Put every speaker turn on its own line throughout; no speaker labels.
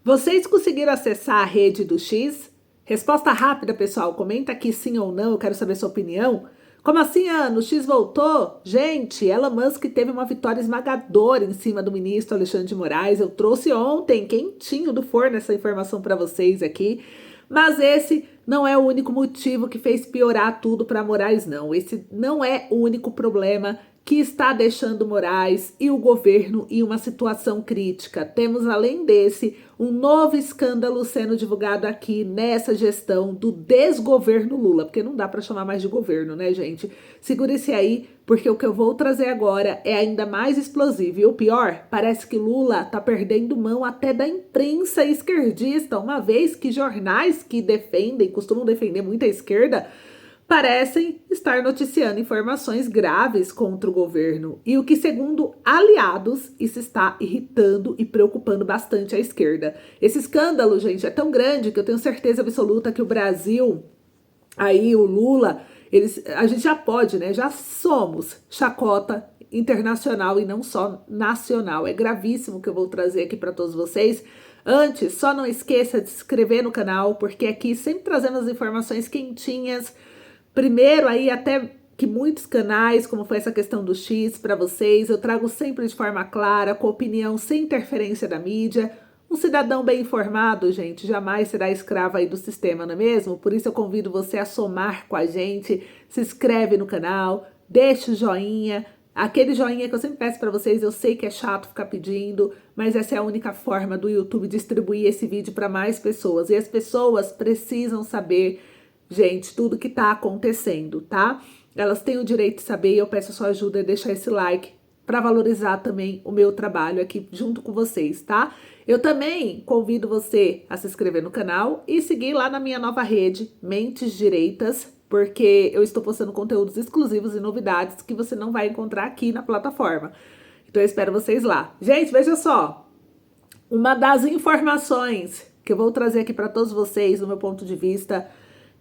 Vocês conseguiram acessar a rede do X? Resposta rápida, pessoal. Comenta aqui sim ou não, eu quero saber sua opinião. Como assim, Ana? O X voltou? Gente, Elon Musk teve uma vitória esmagadora em cima do ministro Alexandre de Moraes. Eu trouxe ontem, quentinho do forno, essa informação para vocês aqui. Mas esse não é o único motivo que fez piorar tudo para Moraes, não. Esse não é o único problema que está deixando Moraes e o governo em uma situação crítica. Temos, além desse, um novo escândalo sendo divulgado aqui nessa gestão do desgoverno Lula, porque não dá para chamar mais de governo, né, gente? Segure-se aí, porque o que eu vou trazer agora é ainda mais explosivo. E o pior, parece que Lula tá perdendo mão até da imprensa esquerdista, uma vez que jornais que defendem, costumam defender muito a esquerda, parecem estar noticiando informações graves contra o governo, e o que, segundo aliados, isso está irritando e preocupando bastante a esquerda. Esse escândalo, gente, é tão grande que eu tenho certeza absoluta que o Brasil, aí o Lula, a gente já pode, né? Já somos chacota internacional e não só nacional. É gravíssimo o que eu vou trazer aqui para todos vocês. Antes, só não esqueça de se inscrever no canal, porque aqui sempre trazemos informações quentinhas. Primeiro, aí até que muitos canais, como foi essa questão do X para vocês, eu trago sempre de forma clara, com opinião, sem interferência da mídia. Um cidadão bem informado, gente, jamais será escravo aí do sistema, não é mesmo? Por isso eu convido você a somar com a gente, se inscreve no canal, deixa o joinha, aquele joinha que eu sempre peço para vocês. Eu sei que é chato ficar pedindo, mas essa é a única forma do YouTube distribuir esse vídeo para mais pessoas. E as pessoas precisam saber, gente, tudo que tá acontecendo, tá? Elas têm o direito de saber, e eu peço a sua ajuda a deixar esse like para valorizar também o meu trabalho aqui junto com vocês, tá? Eu também convido você a se inscrever no canal e seguir lá na minha nova rede, Mentes Direitas, porque eu estou postando conteúdos exclusivos e novidades que você não vai encontrar aqui na plataforma. Então eu espero vocês lá. Gente, veja só, uma das informações que eu vou trazer aqui para todos vocês, no meu ponto de vista,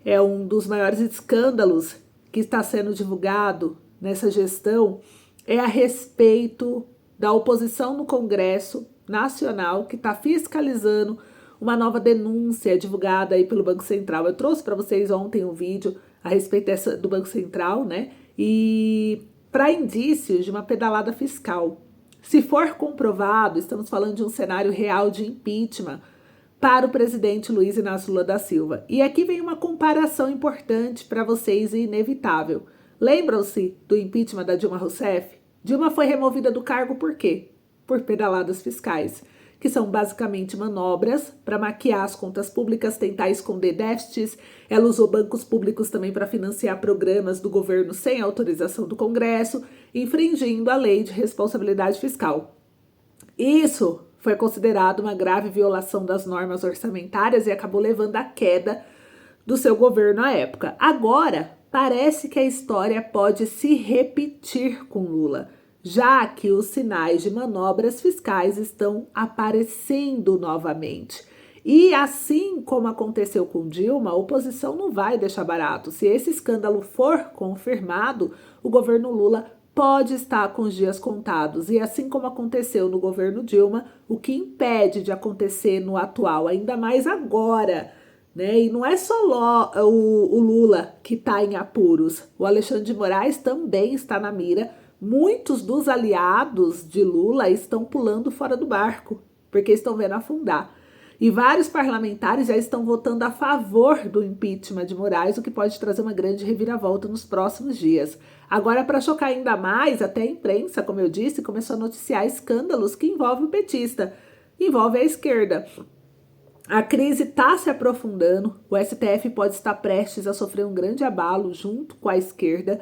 é um dos maiores escândalos que está sendo divulgado nessa gestão, é a respeito da oposição no Congresso Nacional, que está fiscalizando uma nova denúncia divulgada aí pelo Banco Central. Eu trouxe para vocês ontem um vídeo a respeito do Banco Central, né? E para indícios de uma pedalada fiscal. Se for comprovado, estamos falando de um cenário real de impeachment para o presidente Luiz Inácio Lula da Silva. E aqui vem uma comparação importante para vocês e inevitável. Lembram-se do impeachment da Dilma Rousseff? Dilma foi removida do cargo por quê? Por pedaladas fiscais, que são basicamente manobras para maquiar as contas públicas, tentar esconder déficits. Ela usou bancos públicos também para financiar programas do governo sem autorização do Congresso, infringindo a lei de responsabilidade fiscal. Isso foi considerado uma grave violação das normas orçamentárias e acabou levando à queda do seu governo à época. Agora, parece que a história pode se repetir com Lula, já que os sinais de manobras fiscais estão aparecendo novamente. E assim como aconteceu com Dilma, a oposição não vai deixar barato. Se esse escândalo for confirmado, o governo Lula pode estar com os dias contados. E assim como aconteceu no governo Dilma, o que impede de acontecer no atual, ainda mais agora, né? E não é só o Lula que está em apuros. O Alexandre de Moraes também está na mira. Muitos dos aliados de Lula estão pulando fora do barco, porque estão vendo afundar. E vários parlamentares já estão votando a favor do impeachment de Moraes, o que pode trazer uma grande reviravolta nos próximos dias. Agora, para chocar ainda mais, até a imprensa, como eu disse, começou a noticiar escândalos que envolvem o petista, envolve a esquerda. A crise está se aprofundando, o STF pode estar prestes a sofrer um grande abalo junto com a esquerda.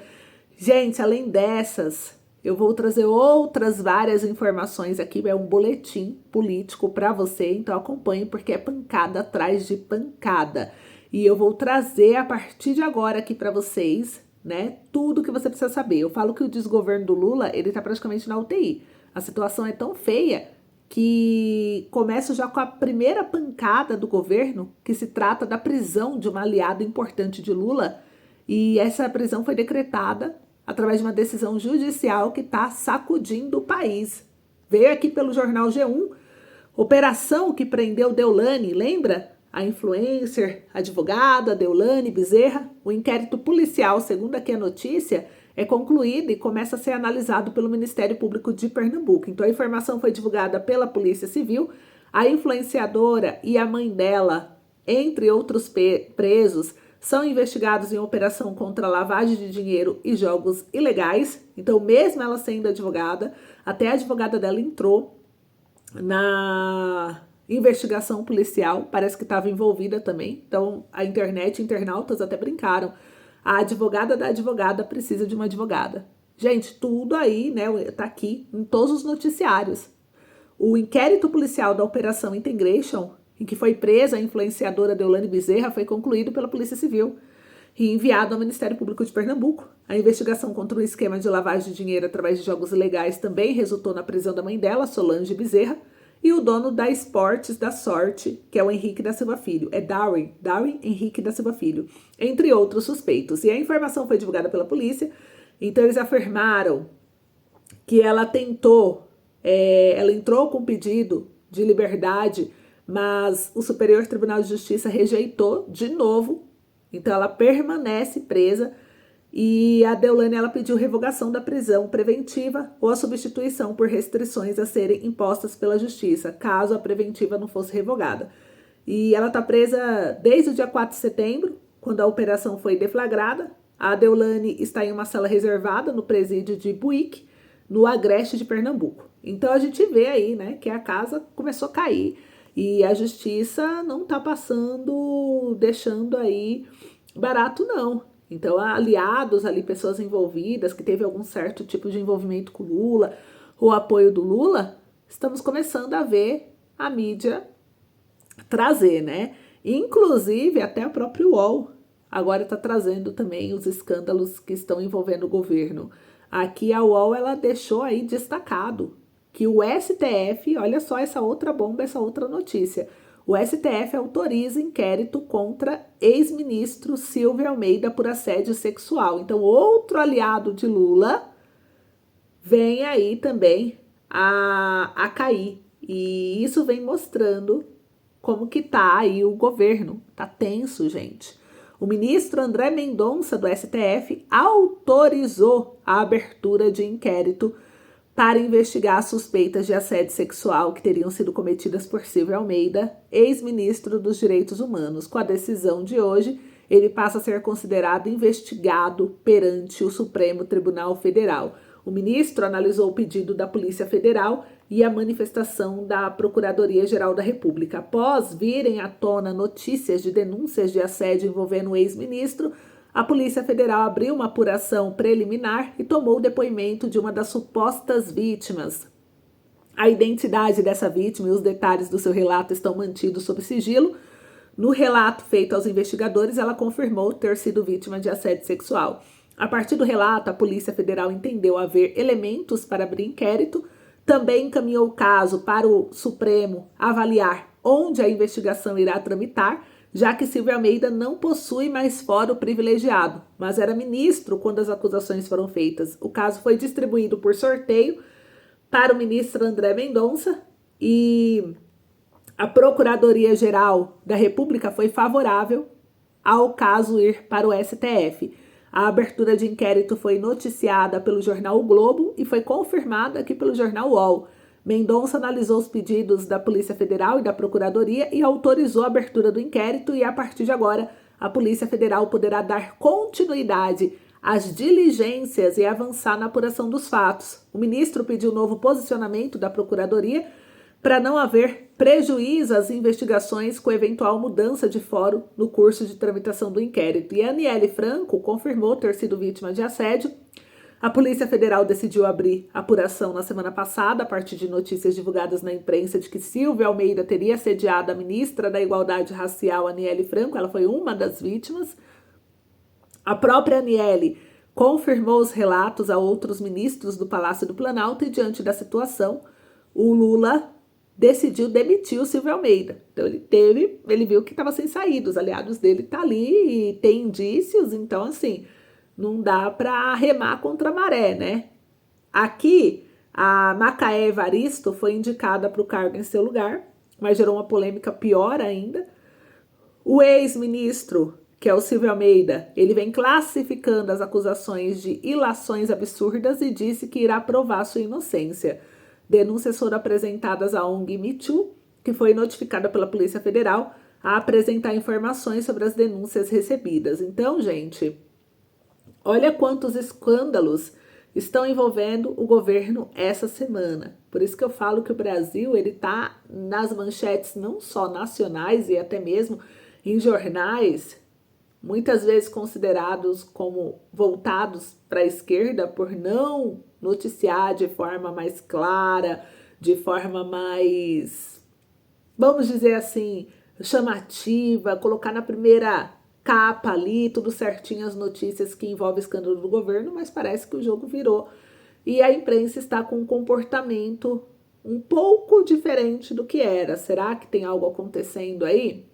Gente, além dessas, eu vou trazer outras várias informações aqui, é um boletim político para você, então acompanhe porque é pancada atrás de pancada. E eu vou trazer a partir de agora aqui para vocês, né, tudo que você precisa saber. Eu falo que o desgoverno do Lula, ele tá praticamente na UTI. A situação é tão feia que começa já com a primeira pancada do governo, que se trata da prisão de um aliado importante de Lula, e essa prisão foi decretada através de uma decisão judicial que está sacudindo o país. Veio aqui pelo jornal G1 Operação que prendeu Deolane, lembra? A influencer, advogada Deolane Bezerra. O inquérito policial, segundo aqui a notícia, é concluído e começa a ser analisado pelo Ministério Público de Pernambuco. Então a informação foi divulgada pela Polícia Civil. A influenciadora e a mãe dela, entre outros presos, são investigados em operação contra lavagem de dinheiro e jogos ilegais. Então, mesmo ela sendo advogada, até a advogada dela entrou na investigação policial, parece que estava envolvida também. Então, a internet, internautas até brincaram. A advogada da advogada precisa de uma advogada. Gente, tudo aí, né, tá aqui em todos os noticiários. O inquérito policial da Operação Integration, em que foi presa a influenciadora Deolane Bezerra, foi concluído pela Polícia Civil e enviado ao Ministério Público de Pernambuco. A investigação contra um esquema de lavagem de dinheiro através de jogos ilegais também resultou na prisão da mãe dela, Solange Bezerra, e o dono da Esportes da Sorte, que é o Henrique da Silva Filho. É Darwin Henrique da Silva Filho, entre outros suspeitos. E a informação foi divulgada pela polícia, então eles afirmaram que ela ela entrou com pedido de liberdade, mas o Superior Tribunal de Justiça rejeitou de novo. Então ela permanece presa e a Deolane ela pediu revogação da prisão preventiva ou a substituição por restrições a serem impostas pela Justiça, caso a preventiva não fosse revogada. E ela está presa desde o dia 4 de setembro, quando a operação foi deflagrada. A Deolane está em uma cela reservada no presídio de Buíque, no Agreste de Pernambuco. Então a gente vê aí, né, que a casa começou a cair e a justiça não tá deixando aí barato não. Então aliados ali, pessoas envolvidas que teve algum certo tipo de envolvimento com o Lula, o apoio do Lula, estamos começando a ver a mídia trazer, né? Inclusive até o próprio UOL agora está trazendo também os escândalos que estão envolvendo o governo. Aqui a UOL ela deixou aí destacado que o STF, olha só essa outra bomba, essa outra notícia, o STF autoriza inquérito contra ex-ministro Silvio Almeida por assédio sexual. Então, outro aliado de Lula vem aí também a cair. E isso vem mostrando como que tá aí o governo. Tá tenso, gente. O ministro André Mendonça, do STF, autorizou a abertura de inquérito para investigar suspeitas de assédio sexual que teriam sido cometidas por Silvio Almeida, ex-ministro dos Direitos Humanos. Com a decisão de hoje, ele passa a ser considerado investigado perante o Supremo Tribunal Federal. O ministro analisou o pedido da Polícia Federal e a manifestação da Procuradoria-Geral da República. Após virem à tona notícias de denúncias de assédio envolvendo o ex-ministro, a Polícia Federal abriu uma apuração preliminar e tomou o depoimento de uma das supostas vítimas. A identidade dessa vítima e os detalhes do seu relato estão mantidos sob sigilo. No relato feito aos investigadores, ela confirmou ter sido vítima de assédio sexual. A partir do relato, a Polícia Federal entendeu haver elementos para abrir inquérito, também encaminhou o caso para o Supremo avaliar onde a investigação irá tramitar, já que Silvio Almeida não possui mais fórum privilegiado, mas era ministro quando as acusações foram feitas. O caso foi distribuído por sorteio para o ministro André Mendonça e a Procuradoria-Geral da República foi favorável ao caso ir para o STF. A abertura de inquérito foi noticiada pelo jornal O Globo e foi confirmada aqui pelo jornal UOL. Mendonça analisou os pedidos da Polícia Federal e da Procuradoria e autorizou a abertura do inquérito e, a partir de agora, a Polícia Federal poderá dar continuidade às diligências e avançar na apuração dos fatos. O ministro pediu novo posicionamento da Procuradoria para não haver prejuízo às investigações com eventual mudança de fórum no curso de tramitação do inquérito. E a Aniele Franco confirmou ter sido vítima de assédio. A Polícia Federal decidiu abrir apuração na semana passada, a partir de notícias divulgadas na imprensa de que Silvio Almeida teria assediado a ministra da Igualdade Racial, Aniele Franco. Ela foi uma das vítimas. A própria Aniele confirmou os relatos a outros ministros do Palácio do Planalto e, diante da situação, o Lula decidiu demitir o Silvio Almeida. Então ele viu que estava sem saída, os aliados dele tá ali e tem indícios, então assim, não dá para remar contra a maré, né? Aqui A Macaé Evaristo foi indicada para o cargo em seu lugar, mas gerou uma polêmica pior ainda. O ex-ministro, que é o Silvio Almeida, ele vem classificando as acusações de ilações absurdas e disse que irá provar sua inocência. Denúncias foram apresentadas à ONG Me Too, que foi notificada pela Polícia Federal a apresentar informações sobre as denúncias recebidas. Então, gente, olha quantos escândalos estão envolvendo o governo essa semana. Por isso que eu falo que o Brasil ele está nas manchetes não só nacionais e até mesmo em jornais, muitas vezes considerados como voltados para a esquerda por não noticiar de forma mais clara, de forma mais, vamos dizer assim, chamativa, colocar na primeira capa ali, tudo certinho as notícias que envolvem escândalo do governo, mas parece que o jogo virou e a imprensa está com um comportamento um pouco diferente do que era. Será que tem algo acontecendo aí?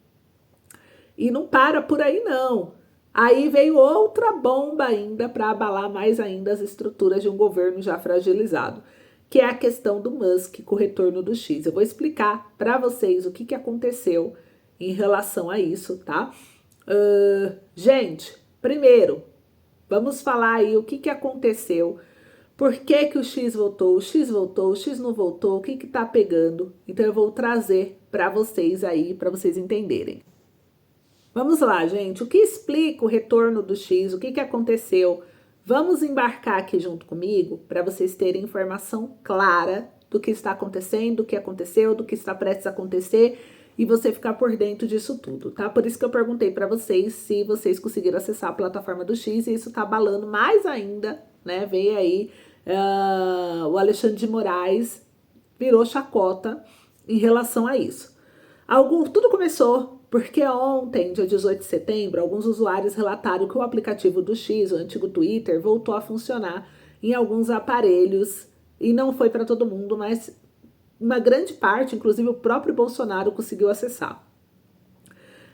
E não para por aí não. Aí veio outra bomba ainda para abalar mais ainda as estruturas de um governo já fragilizado, que é a questão do Musk com o retorno do X. Eu vou explicar para vocês o que aconteceu em relação a isso, tá? Gente, primeiro, vamos falar aí o que aconteceu, por que o X voltou, o X não voltou, o que tá pegando. Então eu vou trazer para vocês aí, para vocês entenderem. Vamos lá, gente. O que explica o retorno do X? O que aconteceu? Vamos embarcar aqui junto comigo para vocês terem informação clara do que está acontecendo, do que aconteceu, do que está prestes a acontecer e você ficar por dentro disso tudo, tá? Por isso que eu perguntei para vocês se vocês conseguiram acessar a plataforma do X e isso tá abalando mais ainda, né? Veio aí o Alexandre de Moraes virou chacota em relação a isso. Tudo começou porque ontem, dia 18 de setembro, alguns usuários relataram que o aplicativo do X, o antigo Twitter, voltou a funcionar em alguns aparelhos e não foi para todo mundo, mas uma grande parte, inclusive o próprio Bolsonaro, conseguiu acessar.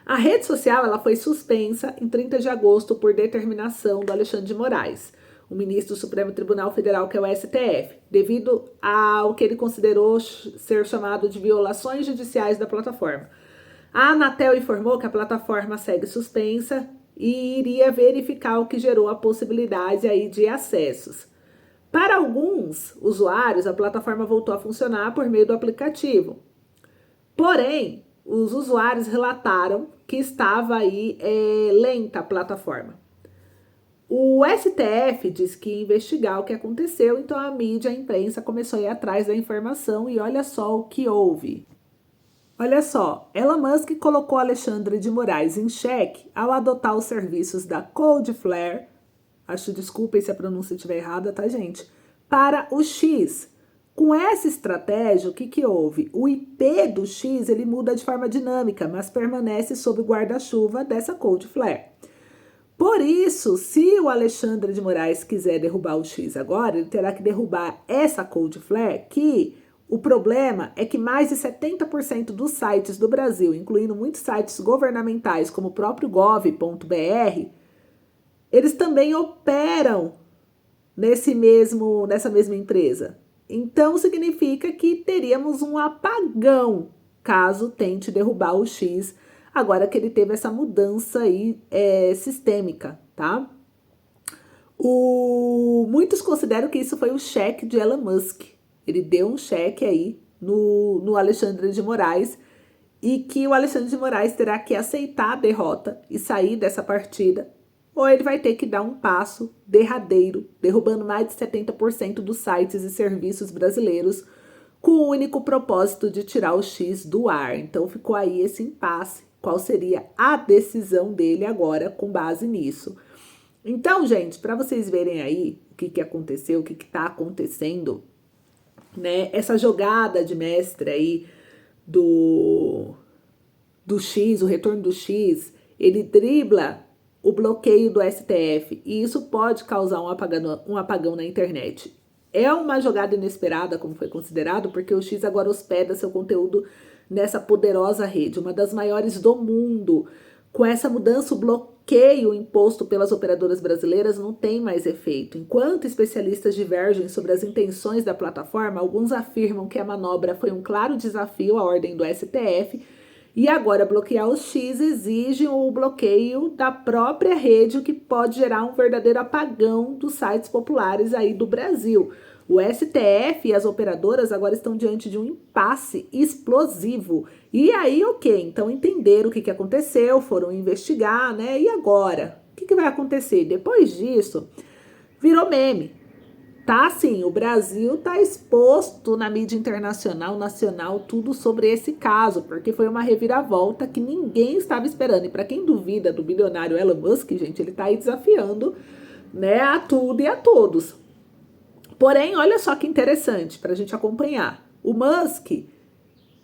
A rede social ela foi suspensa em 30 de agosto por determinação do Alexandre de Moraes, o ministro do Supremo Tribunal Federal, que é o STF, devido ao que ele considerou ser chamado de violações judiciais da plataforma. A Anatel informou que a plataforma segue suspensa e iria verificar o que gerou a possibilidade aí de acessos. Para alguns usuários, a plataforma voltou a funcionar por meio do aplicativo. Porém, os usuários relataram que estava aí lenta a plataforma. O STF disse que ia investigar o que aconteceu, então a mídia, a imprensa começou a ir atrás da informação e olha só o que houve. Olha só, Elon Musk colocou Alexandre de Moraes em xeque ao adotar os serviços da Cloudflare, desculpem se a pronúncia estiver errada, tá, gente? Para o X. Com essa estratégia, o que houve? O IP do X ele muda de forma dinâmica, mas permanece sob o guarda-chuva dessa Cloudflare. Por isso, se o Alexandre de Moraes quiser derrubar o X agora, ele terá que derrubar essa Cloudflare, que o problema é que mais de 70% dos sites do Brasil, incluindo muitos sites governamentais, como o próprio gov.br, eles também operam nessa mesma empresa. Então, significa que teríamos um apagão caso tente derrubar o X, agora que ele teve essa mudança aí sistêmica, tá? Muitos consideram que isso foi o cheque de Elon Musk. Ele deu um cheque aí no Alexandre de Moraes e que o Alexandre de Moraes terá que aceitar a derrota e sair dessa partida, ou ele vai ter que dar um passo derradeiro, derrubando mais de 70% dos sites e serviços brasileiros com o único propósito de tirar o X do ar. Então ficou aí esse impasse. Qual seria a decisão dele agora com base nisso? Então, gente, para vocês verem aí o que aconteceu, o que está acontecendo, né? Essa jogada de mestre aí do X, o retorno do X, ele dribla o bloqueio do STF e isso pode causar um apagão na internet. É uma jogada inesperada, como foi considerado, porque o X agora hospeda seu conteúdo nessa poderosa rede, uma das maiores do mundo. Com essa mudança, o bloqueio bloqueio imposto pelas operadoras brasileiras não tem mais efeito. Enquanto especialistas divergem sobre as intenções da plataforma, alguns afirmam que a manobra foi um claro desafio à ordem do STF e agora bloquear os X exige o bloqueio da própria rede, o que pode gerar um verdadeiro apagão dos sites populares aí do Brasil. O STF e as operadoras agora estão diante de um impasse explosivo. E aí, ok, então entenderam o que aconteceu, foram investigar, né? E agora? O que vai acontecer? Depois disso, virou meme. Tá assim, o Brasil tá exposto na mídia internacional, nacional, tudo sobre esse caso, porque foi uma reviravolta que ninguém estava esperando. E para quem duvida do bilionário Elon Musk, gente, ele tá aí desafiando, né, a tudo e a todos. Porém, olha só que interessante para a gente acompanhar. O Musk,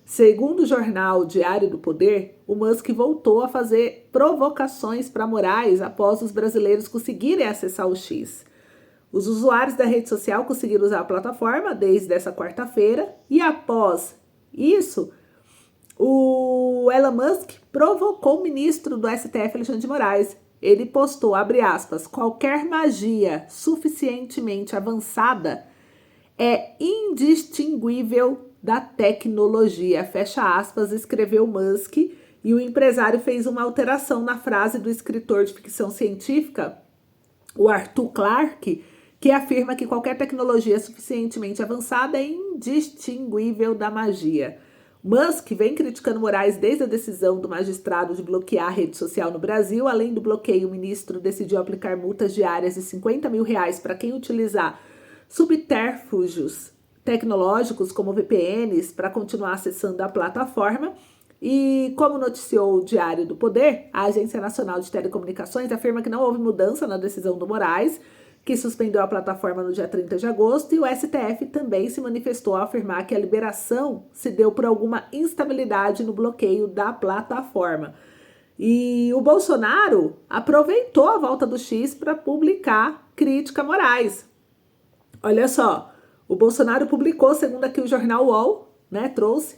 segundo o jornal Diário do Poder, o Musk voltou a fazer provocações para Moraes após os brasileiros conseguirem acessar o X. Os usuários da rede social conseguiram usar a plataforma desde essa quarta-feira e após isso, o Elon Musk provocou o ministro do STF, Alexandre de Moraes. Ele postou, abre aspas, qualquer magia suficientemente avançada é indistinguível da tecnologia, fecha aspas, escreveu Musk, e o empresário fez uma alteração na frase do escritor de ficção científica, o Arthur Clarke, que afirma que qualquer tecnologia suficientemente avançada é indistinguível da magia. Musk vem criticando Moraes desde a decisão do magistrado de bloquear a rede social no Brasil. Além do bloqueio, o ministro decidiu aplicar multas diárias de R$50 mil para quem utilizar subterfúgios tecnológicos como VPNs para continuar acessando a plataforma. E como noticiou o Diário do Poder, a Agência Nacional de Telecomunicações afirma que não houve mudança na decisão do Moraes, que suspendeu a plataforma no dia 30 de agosto, e o STF também se manifestou ao afirmar que a liberação se deu por alguma instabilidade no bloqueio da plataforma. E o Bolsonaro aproveitou a volta do X para publicar crítica a Moraes. Olha só, o Bolsonaro publicou, segundo aqui o jornal UOL, né, trouxe,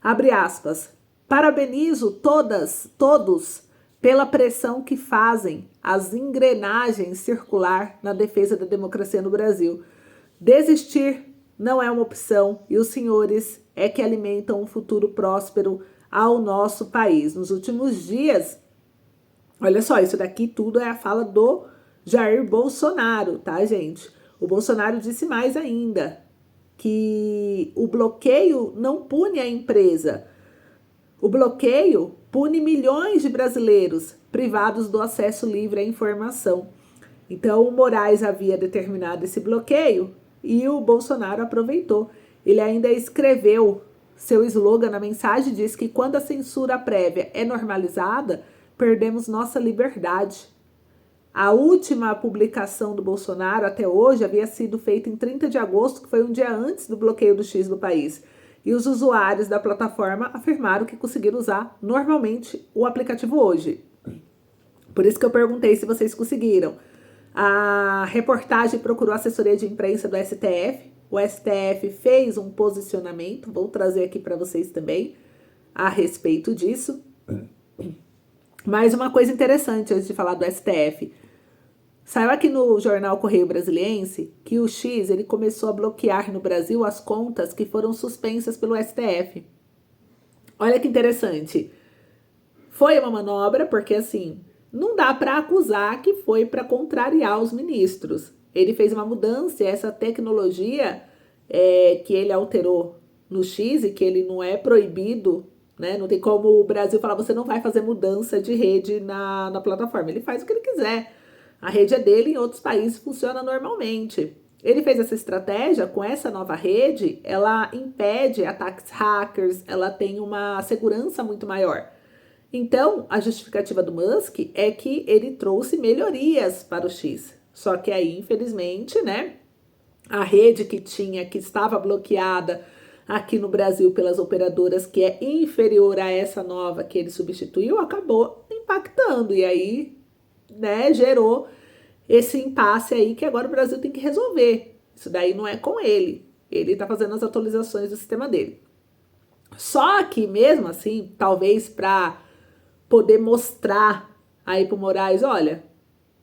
abre aspas, parabenizo todos pela pressão que fazem as engrenagens circular na defesa da democracia no Brasil. Desistir não é uma opção e os senhores é que alimentam um futuro próspero ao nosso país. Nos últimos dias, olha só, isso daqui tudo é a fala do Jair Bolsonaro, tá, gente? O Bolsonaro disse mais ainda, que o bloqueio não pune a empresa. O bloqueio pune milhões de brasileiros privados do acesso livre à informação. Então, o Moraes havia determinado esse bloqueio e o Bolsonaro aproveitou. Ele ainda escreveu seu slogan na mensagem, diz que quando a censura prévia é normalizada, perdemos nossa liberdade. A última publicação do Bolsonaro até hoje havia sido feita em 30 de agosto, que foi um dia antes do bloqueio do X no país. E os usuários da plataforma afirmaram que conseguiram usar normalmente o aplicativo hoje. Por isso que eu perguntei se vocês conseguiram. A reportagem procurou a assessoria de imprensa do STF. O STF fez um posicionamento, vou trazer aqui para vocês também, a respeito disso. Mais uma coisa interessante antes de falar do STF. Saiu aqui no jornal Correio Brasiliense que o X ele começou a bloquear no Brasil as contas que foram suspensas pelo STF. Olha que interessante. Foi uma manobra porque, assim, não dá para acusar que foi para contrariar os ministros. Ele fez uma mudança e essa tecnologia que ele alterou no X e que ele não é proibido, né? Não tem como o Brasil falar, você não vai fazer mudança de rede na plataforma. Ele faz o que ele quiser. A rede é dele, em outros países funciona normalmente. Ele fez essa estratégia, com essa nova rede, ela impede ataques hackers, ela tem uma segurança muito maior. Então, a justificativa do Musk é que ele trouxe melhorias para o X. Só que aí, infelizmente, né, a rede que estava bloqueada aqui no Brasil pelas operadoras, que é inferior a essa nova que ele substituiu, acabou impactando. E aí, né, gerou esse impasse aí que agora o Brasil tem que resolver. Isso daí não é com ele. Ele tá fazendo as atualizações do sistema dele. Só que mesmo assim, talvez para poder mostrar aí pro Moraes, olha,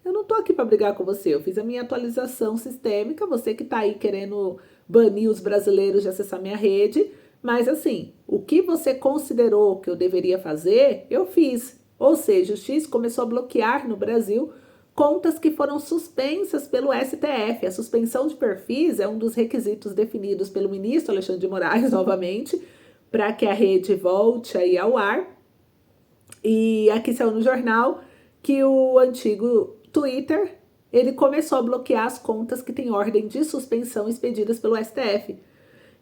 eu não tô aqui para brigar com você, eu fiz a minha atualização sistêmica, você que tá aí querendo banir os brasileiros de acessar minha rede, mas assim, o que você considerou que eu deveria fazer, eu fiz. Ou seja, o X começou a bloquear no Brasil contas que foram suspensas pelo STF. A suspensão de perfis é um dos requisitos definidos pelo ministro Alexandre de Moraes, novamente, para que a rede volte aí ao ar. E aqui saiu no jornal que o antigo Twitter, ele começou a bloquear as contas que têm ordem de suspensão expedidas pelo STF.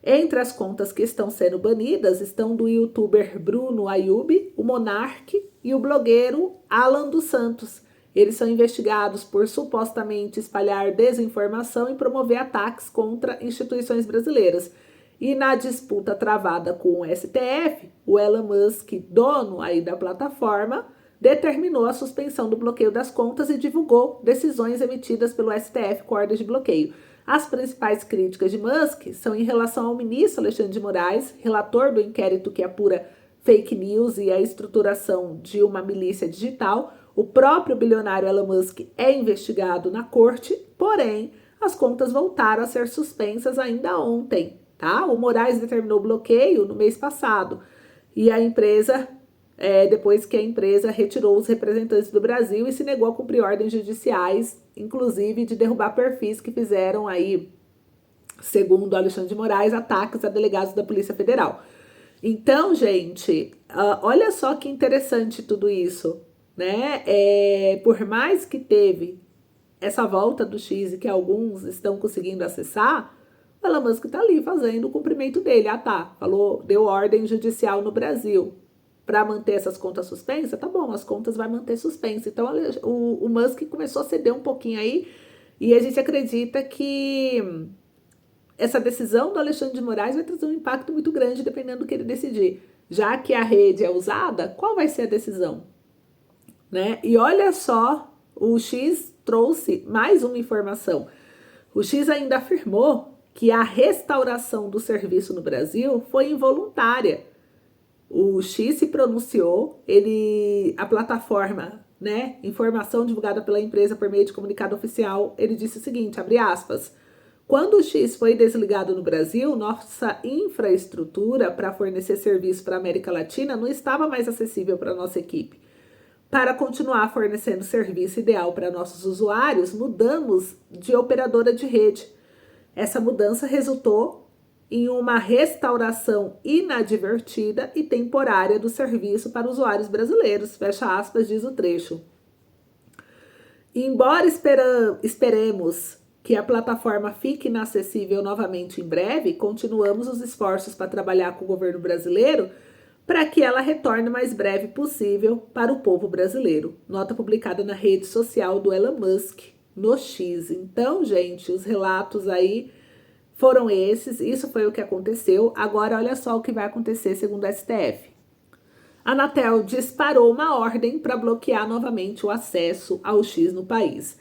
Entre as contas que estão sendo banidas estão do youtuber Bruno Ayub, o Monark e o blogueiro Alan dos Santos. Eles são investigados por supostamente espalhar desinformação e promover ataques contra instituições brasileiras. E na disputa travada com o STF, o Elon Musk, dono aí da plataforma, determinou a suspensão do bloqueio das contas e divulgou decisões emitidas pelo STF com ordem de bloqueio. As principais críticas de Musk são em relação ao ministro Alexandre de Moraes, relator do inquérito que apura fake news e a estruturação de uma milícia digital. O próprio bilionário Elon Musk é investigado na corte, porém, as contas voltaram a ser suspensas ainda ontem, tá? O Moraes determinou o bloqueio no mês passado e a empresa, depois que a empresa retirou os representantes do Brasil e se negou a cumprir ordens judiciais, inclusive de derrubar perfis que fizeram aí, segundo Alexandre de Moraes, ataques a delegados da Polícia Federal. Então, gente, olha só que interessante tudo isso, né? Por mais que teve essa volta do X e que alguns estão conseguindo acessar, o Elon Musk tá ali fazendo o cumprimento dele. Ah, tá, falou, deu ordem judicial no Brasil para manter essas contas suspensas, tá bom, as contas vai manter suspensa. Então, o Musk começou a ceder um pouquinho aí e a gente acredita que essa decisão do Alexandre de Moraes vai trazer um impacto muito grande dependendo do que ele decidir. Já que a rede é usada, qual vai ser a decisão? Né? E olha só, o X trouxe mais uma informação. O X ainda afirmou que a restauração do serviço no Brasil foi involuntária. O X se pronunciou, a plataforma, né, informação divulgada pela empresa por meio de comunicado oficial, ele disse o seguinte, abre aspas, quando o X foi desligado no Brasil, nossa infraestrutura para fornecer serviço para a América Latina não estava mais acessível para a nossa equipe. Para continuar fornecendo serviço ideal para nossos usuários, mudamos de operadora de rede. Essa mudança resultou em uma restauração inadvertida e temporária do serviço para usuários brasileiros, fecha aspas, diz o trecho. Embora esperemos que a plataforma fique inacessível novamente em breve, continuamos os esforços para trabalhar com o governo brasileiro para que ela retorne o mais breve possível para o povo brasileiro. Nota publicada na rede social do Elon Musk, no X. Então, gente, os relatos aí foram esses, isso foi o que aconteceu. Agora, olha só o que vai acontecer segundo a STF. A Anatel disparou uma ordem para bloquear novamente o acesso ao X no país.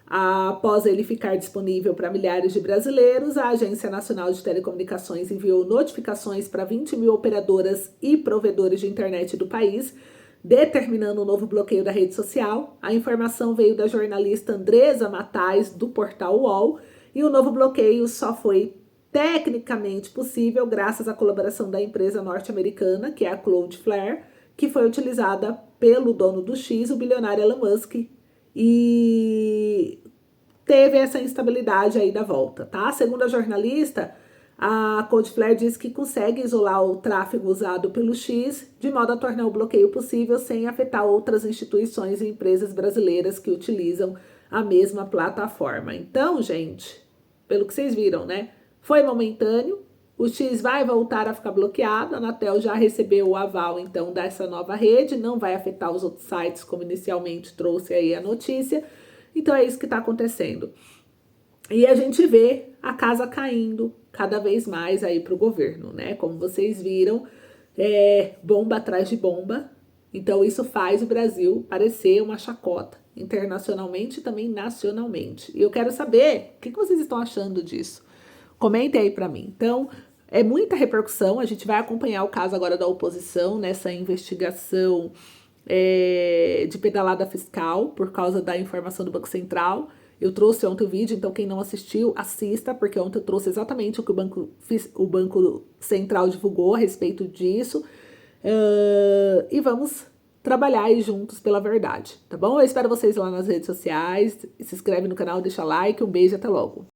Após ele ficar disponível para milhares de brasileiros, a Agência Nacional de Telecomunicações enviou notificações para 20 mil operadoras e provedores de internet do país, determinando um novo bloqueio da rede social. A informação veio da jornalista Andresa Matais, do portal UOL, e o novo bloqueio só foi tecnicamente possível graças à colaboração da empresa norte-americana, que é a Cloudflare, que foi utilizada pelo dono do X, o bilionário Elon Musk, e teve essa instabilidade aí da volta, tá? Segundo a jornalista, a Cloudflare diz que consegue isolar o tráfego usado pelo X de modo a tornar o bloqueio possível sem afetar outras instituições e empresas brasileiras que utilizam a mesma plataforma. Então, gente, pelo que vocês viram, né? Foi momentâneo, o X vai voltar a ficar bloqueado, a Anatel já recebeu o aval, então, dessa nova rede, não vai afetar os outros sites, como inicialmente trouxe aí a notícia. Então, é isso que está acontecendo. E a gente vê a casa caindo cada vez mais aí para o governo, né? Como vocês viram, bomba atrás de bomba. Então, isso faz o Brasil parecer uma chacota, internacionalmente e também nacionalmente. E eu quero saber o que vocês estão achando disso. Comentem aí para mim. Então, é muita repercussão. A gente vai acompanhar o caso agora da oposição nessa investigação de pedalada fiscal por causa da informação do Banco Central. Eu trouxe ontem o vídeo, então quem não assistiu, assista, porque ontem eu trouxe exatamente o que o Banco Central divulgou a respeito disso. E vamos trabalhar aí juntos pela verdade, tá bom? Eu espero vocês lá nas redes sociais. Se inscreve no canal, deixa like, um beijo, até logo.